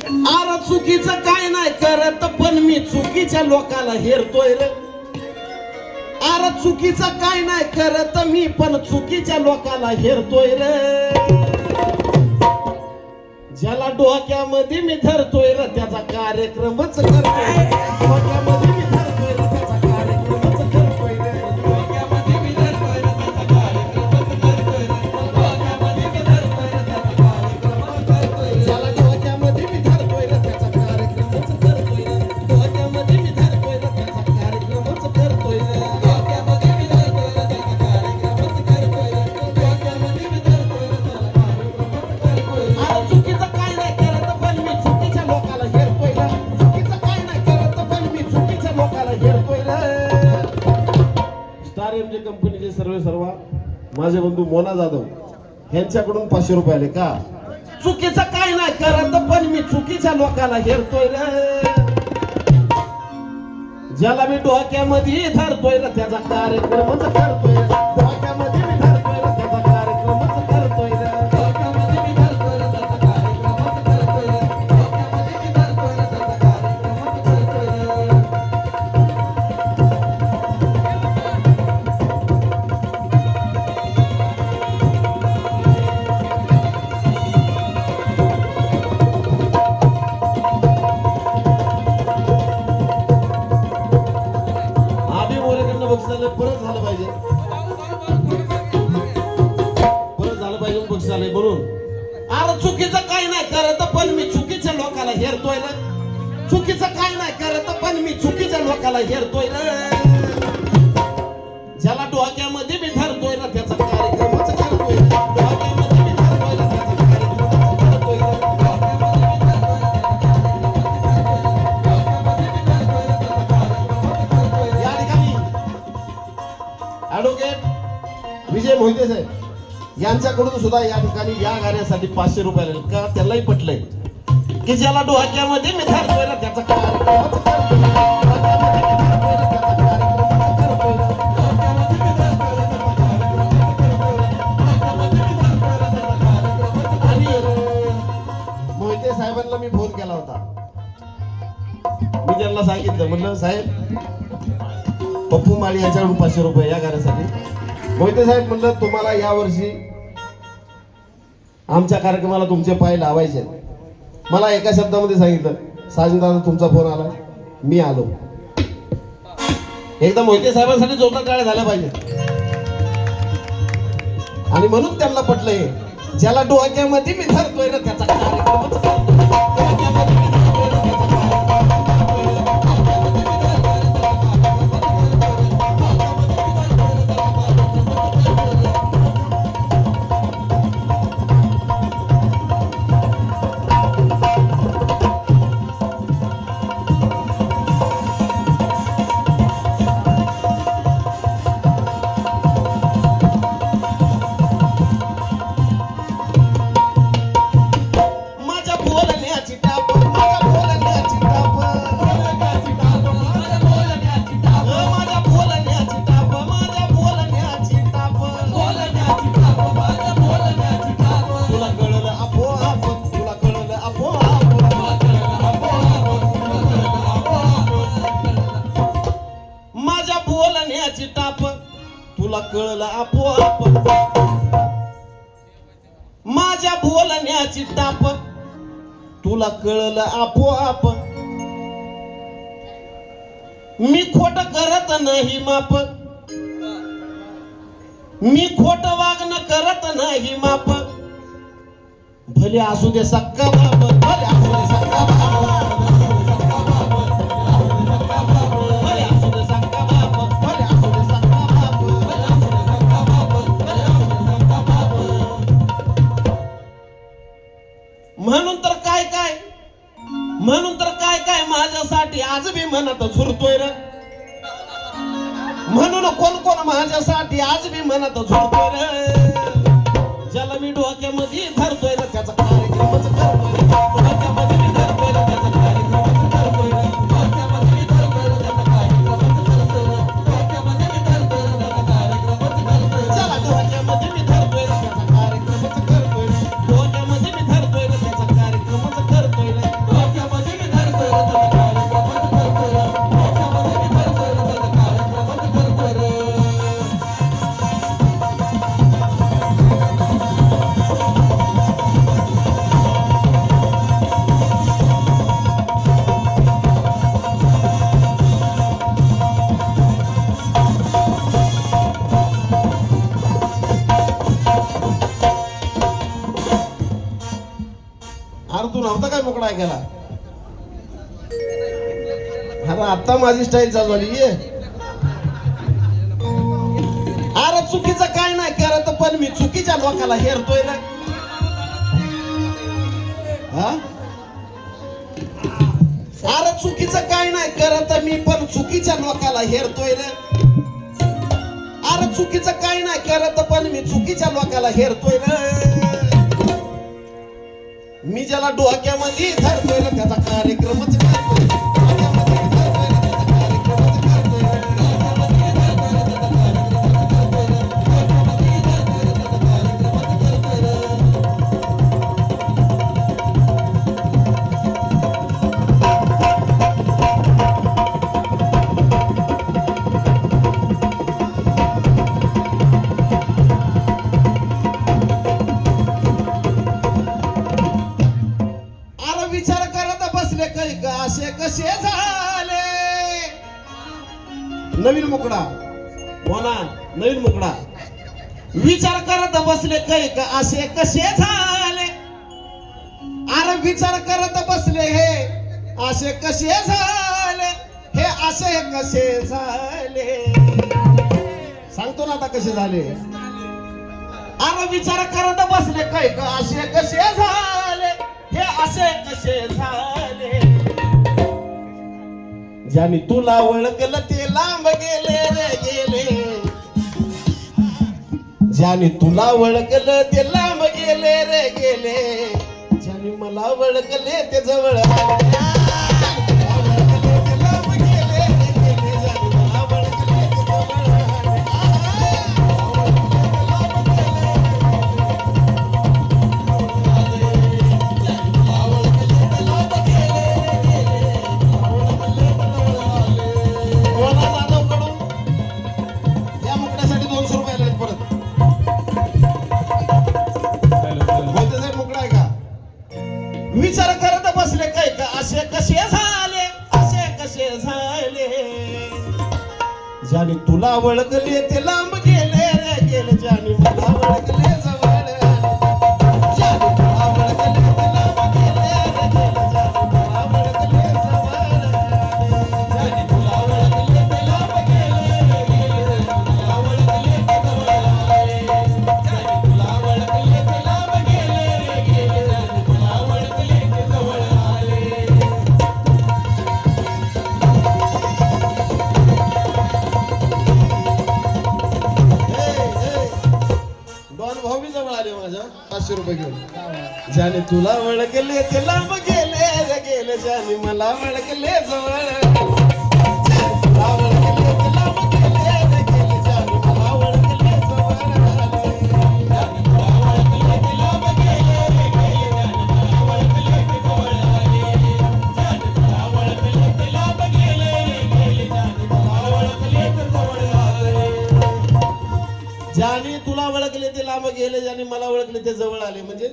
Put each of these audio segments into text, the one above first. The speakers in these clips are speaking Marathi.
आर चुकीचं काय नाही करत पण मी चुकीच्या लोकाला हेरतोय रे. आर चुकीचं काय नाही करत मी पण चुकीच्या लोकाला हेरतोय रे. ज्याला डोक्यामध्ये मी धरतोय रे त्याचा कार्यक्रमच करतोय. डोक्यामध्ये मी धरतोय रे त्याचा कार्यक्रमच करतोय रे. डोक्यामध्ये मी धरतोय रे त्याचा कार्यक्रमच करतोय रे. डोक्यामध्ये मी धरतोय रे त्याचा कार्यक्रमच करतोय रे. ज्याला डोक्यामध्ये मी धरतोय रे त्याचा कार्यक्रमच करतोय रे. डोक्यामध्ये मी धरतोय रे त्याचा कार्यक्रमच करतोय रे. डोक्यामध्ये मी धरतोय रे त्याचा कार्यक्रमच करतोय रे. डोक्यामध्ये मी धरतोय रे त्याचा कार्यक्रमच करतोय रे. अरे चुकीचं काय नाही करत पण मी चुकीच्या लोकाला हेरतोय रे. चुकीचं काय नाही करत पण मी चुकीच्या लोकाला हेरतोय रे. स्टार एमजे कंपनीचे सर्व माझे बंधू मोना जाधव यांच्याकडून 500 रुपये आले का. चुकीचं काय नाही करत पण मी चुकीच्या लोकाला हेरतोय रे. ज्याला मी डोक्यामध्ये धरतोय रे त्याचा कार्यक्रमच करतोय रे. डोक्यामध्ये मी धरतोय रे त्याचा कार्यक्रमच करतोय रे. डोक्यामध्ये मी धरतोय रे त्याचा कार्यक्रमच करतोय रे. डोक्यामध्ये मी धरतोय रे त्याचा कार्यक्रमच करतोय रे. आधी मोरेकडनं बक्षीस आलं परत झालं पाहिजे. परत झालं पाहिजे बक्षीस आलंय म्हणून. अरे चुकीचं काही नाही करत पण मी चुकीच्या लोकाला हेरतोय रे. चुकीचं काही नाही करत पण मी चुकीच्या लोकाला हेरतोय रे. ज्याला डोक्यामध्ये मी धरतोय रे त्याचा कार्यक्रमच करतोय रे. डोक्यामध्ये मी धरतोय रे त्याचा कार्यक्रमच करतोय रे. डोक्यामध्ये मी धरतोय रे त्याचा कार्यक्रमच करतोय रे. या ठिकाणी ॲडव्होकेट विजय मोहिते साहेब यांच्याकडून सुद्धा या ठिकाणी या गाण्यासाठी 500 रुपये आले का. त्यालाही पटलंय की ज्याला डोक्यामध्ये मी धरतोय रे त्याचा कार्यक्रमच करतोय रे. डोक्यामध्ये मी धरतोय रे त्याचा कार्यक्रमच करतोय रे. डोक्यामध्ये मी धरतोय रे त्याचा कार्यक्रमच करतोय रे. डोक्यामध्ये मी धरतोय रे त्याचा कार्यक्रमच करतोय रे. मोहिते साहेबांना मी फोन केला होता. मी त्यांना सांगितलं म्हणलं साहेब पप्पू माळी यांच्याकडून 500 रुपये या गाण्यासाठी. मोहिते साहेब म्हणलं तुम्हाला यावर्षी आमच्या कार्यक्रमाला तुमचे पाय लावायचे. मला एका शब्दामध्ये सांगितलं साजन दादा तुमचा फोन आला मी आलो. एकदा मोहिते साहेबांसाठी जोरदार टाळ्या झाल्या पाहिजे. आणि म्हणून त्यांना पटलंय ज्याला डोक्यामध्ये मी धरतोय ना त्याचा कार्यक्रमच करतोय. डोक्यामध्ये मी धरतोय ना त्याचा तुला कळलं आपोआप. माझ्या बोलण्याची टाप तुला कळलं आपोआप. मी खोट करत नाही माप. मी खोट वागणं करत नाही माप. भले असू दे सक्का बाप. भले असू दे सक्का बाप. म्हणून तर काय काय माझ्यासाठी आज मी म्हणत झुरतोय रे. म्हणून कोण कोण माझ्यासाठी आज मी म्हणत झुरतोय रे. ज्याला मी डोक्यामध्ये धरतोय रे त्याचा कार्यक्रमच करतोय रे. डोक्यामध्ये मी धरतोय रे त्याचा कार्यक्रमच करतोय रे. डोक्यामध्ये मी धरतोय रे त्याचा कार्यक्रमच करतोय रे. डोक्यामध्ये मी धरतोय रे त्याचा कार्यक्रमच करतोय रे. ज्याला डोक्यामध्ये मी धरतोय रे त्याचा कार्यक्रमच करतोय रे. डोक्यामध्ये मी धरतोय रे त्याचा कार्यक्रमच करतोय रे. अरे तू नव्हता काय मोकळा ऐकायला? अरे आता माझी स्टाईल चालू झाली ये. अरे चुकीचं काय नाही करत पण मी चुकीच्या लोकाला हेरतोय रे. हा? अरे चुकीचं काय नाही करत मी पण चुकीच्या लोकाला हेरतोय रे. अरे चुकीचं काय नाही करत पण मी चुकीच्या लोकाला हेरतोय रे. मी ज्याला डोक्यामध्ये धरतोय रे त्याचा कार्यक्रमच करतोय. विचार करत बसले काही का असे कसे झाले. नवीन मुकडा बोला नवीन मुकडा. विचार करत बसले काही का असे कसे झाले. अरे विचार करत बसले हे असे कसे झाले. हे असे कसे झाले. सांगतो ना आता कसे झाले. अरे विचार करत बसले काही का असे कसे झाले. हे असे कसे झाले. ज्याने तुला ओळखलं ते लांब गेले रे गेले. ज्याने तुला ओळखलं ते लांब गेले रे गेले. ज्याने मला ओळखले ते जवळ आले. विचार करत बसले काय का असे कसे झाले. असे कसे झाले. ज्याने तुला ओळखले ते लांब गेले रे गेले. ज्याने मला ओळखले जवळ आले. ज्याने तुला ओळखले ते लांब गेले रे गेले. ज्याने मला ओळखले जवळ आले. ज्याने तुला ओळखले ते लांब गेले रे गेले. तुला ओळखले ते जवळ आले. ज्याने तुला ओळखले ते लांब गेले रे गेले. ज्याने तुला ओळखले ते जवळ आले. डॉन भाऊ बी जवळ आले माझ्या 500 रुपये घेऊन. ज्याने तुला ओळखले ते लांब गेले रे गेले. ज्याने मला ओळखले जवळ आले. तुला ओळखले ते लांब गेले रे गेले. ज्याने मला ओळखले जवळ आले. ज्याने तुला ओळखले ते लांब गेले रे गेले. ज्याने मला ओळखले ते जवळ आले. ज्याने तुला ओळखले ते लांब गेले रे गेले. ज्याने मला ओळखले ते जवळ आले. ज्याने तुला ओळखले ते लांब गेले. ज्याने मला ओळखले ते जवळ आले. म्हणजे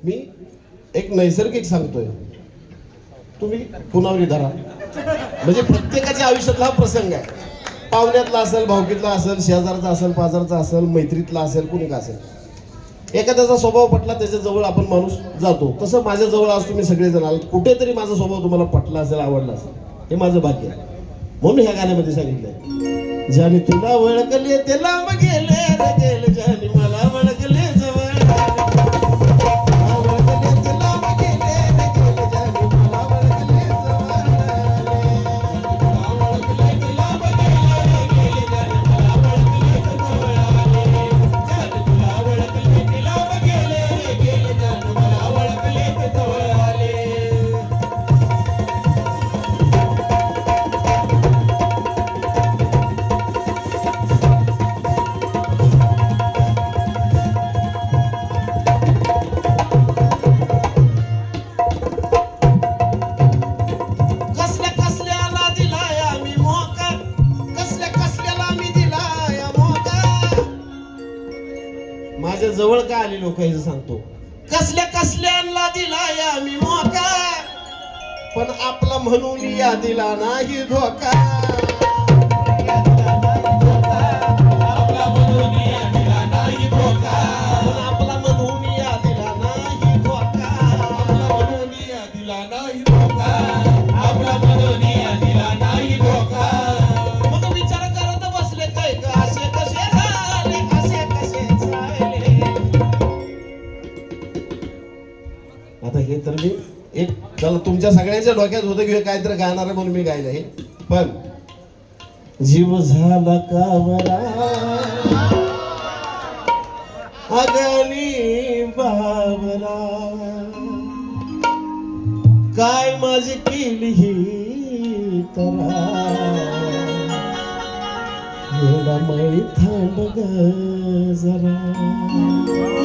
मी एक नैसर्गिक सांगतोय. तुम्ही पुनावली धरा. म्हणजे प्रत्येकाच्या आयुष्यातला हा प्रसंग आहे. पाहुण्यातला असेल, भावकीतला असेल, शेजारचा असेल, पाजारचा असेल, मैत्रीतला असेल, कुणी का असेल. एखाद्याचा स्वभाव पटला त्याच्या जवळ आपण माणूस जातो. तसं माझ्या जवळ आज तुम्ही सगळेजण आलात. कुठेतरी माझा स्वभाव तुम्हाला पटला असेल, आवडला असेल. हे माझं भाग्य आहे. म्हणून ह्या गाण्यामध्ये सांगितलंय. ज्याने तुला ओळखले ते लांब गेले रे गेले. ज्याने मला ओळखले जवळ आले. ओळखले ते लांब गेले रे गेले. ज्याने मला ओळखले जवळ आले. ओळखले ते लांब गेले रे गेले. ज्याने मला ओळखले ते जवळ आले. ज्याने तुला ओळखले ते लांब गेले रे गेले. ज्याने मला ओळखले ते जवळ आले. माझ्या जवळ का आले लोक हे सांगतो. कसल्या कसल्यांना दिलाय मी मोका. पण आपला म्हणून या दिला नाही धोका. आपला म्हणून या दिला नाही धोका. पण आपला म्हणून या दिला नाही धोका. तर मी एक चला तुमच्या सगळ्यांच्या डोक्यात होतं की काहीतरी गाणार आहे म्हणून मी गायलं हे. पण जीव झाला कावरा अगणी बाबरा काय माझी केली ही तरा एवढा मै थांब ग जरा